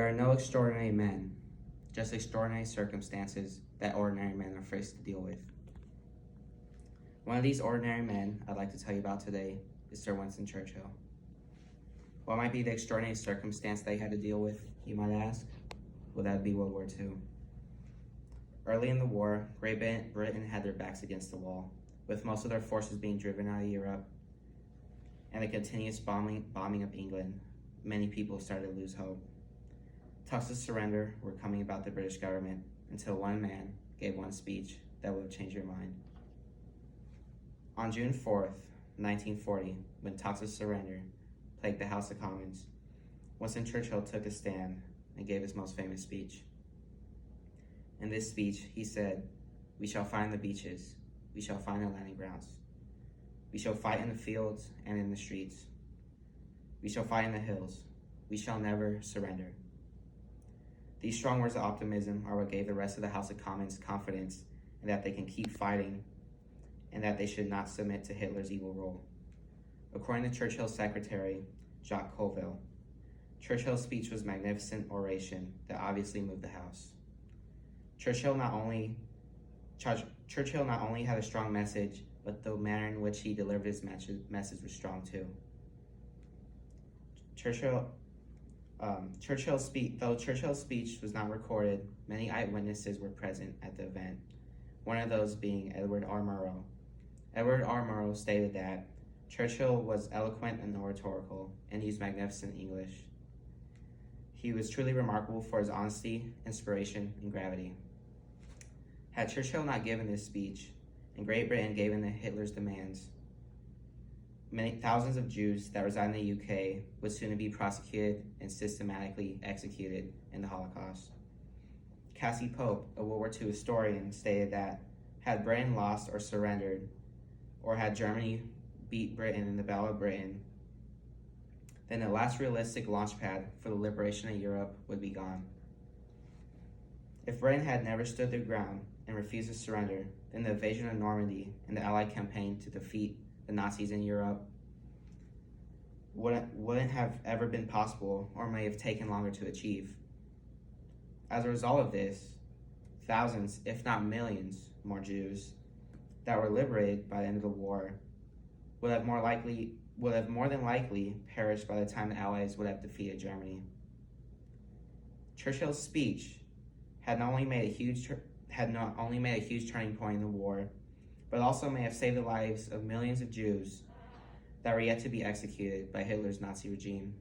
There are no extraordinary men, just extraordinary circumstances that ordinary men are faced to deal with. One of these ordinary men I'd like to tell you about today is Sir Winston Churchill. What might be the extraordinary circumstance they had to deal with, you might ask? Well, that would be World War II. Early in the war, Great Britain had their backs against the wall, with most of their forces being driven out of Europe and the continuous bombing of England. Many people started to lose hope. Talks of surrender were coming about the British government until one man gave one speech that would have changed your mind. On June 4th, 1940, when talks of surrender plagued the House of Commons, Winston Churchill took a stand and gave his most famous speech. In this speech, he said, "We shall find the beaches, we shall find the landing grounds. We shall fight in the fields and in the streets. We shall fight in the hills. We shall never surrender." These strong words of optimism are what gave the rest of the House of Commons confidence in that they can keep fighting and that they should not submit to Hitler's evil rule. According to Churchill's secretary, Jacques Colville, Churchill's speech was a magnificent oration that obviously moved the House. Churchill not only had a strong message, but the manner in which he delivered his message was strong too. Churchill's speech was not recorded, many eyewitnesses were present at the event, one of those being Edward R. Murrow. Edward R. Murrow stated that Churchill was eloquent and oratorical and used magnificent English. He was truly remarkable for his honesty, inspiration, and gravity. Had Churchill not given this speech, and Great Britain gave in to Hitler's demands, thousands of Jews that reside in the UK would soon be prosecuted and systematically executed in the Holocaust. Cassie Pope, a World War II historian, stated that had Britain lost or surrendered, or had Germany beat Britain in the Battle of Britain, then the last realistic launchpad for the liberation of Europe would be gone. If Britain had never stood their ground and refused to surrender, then the invasion of Normandy and the Allied campaign to defeat the Nazis in Europe wouldn't have ever been possible, or may have taken longer to achieve. As a result of this, thousands, if not millions, more Jews that were liberated by the end of the war would have more than likely perished by the time the Allies would have defeated Germany. Churchill's speech had not only made a huge turning point in the war, but also may have saved the lives of millions of Jews that were yet to be executed by Hitler's Nazi regime.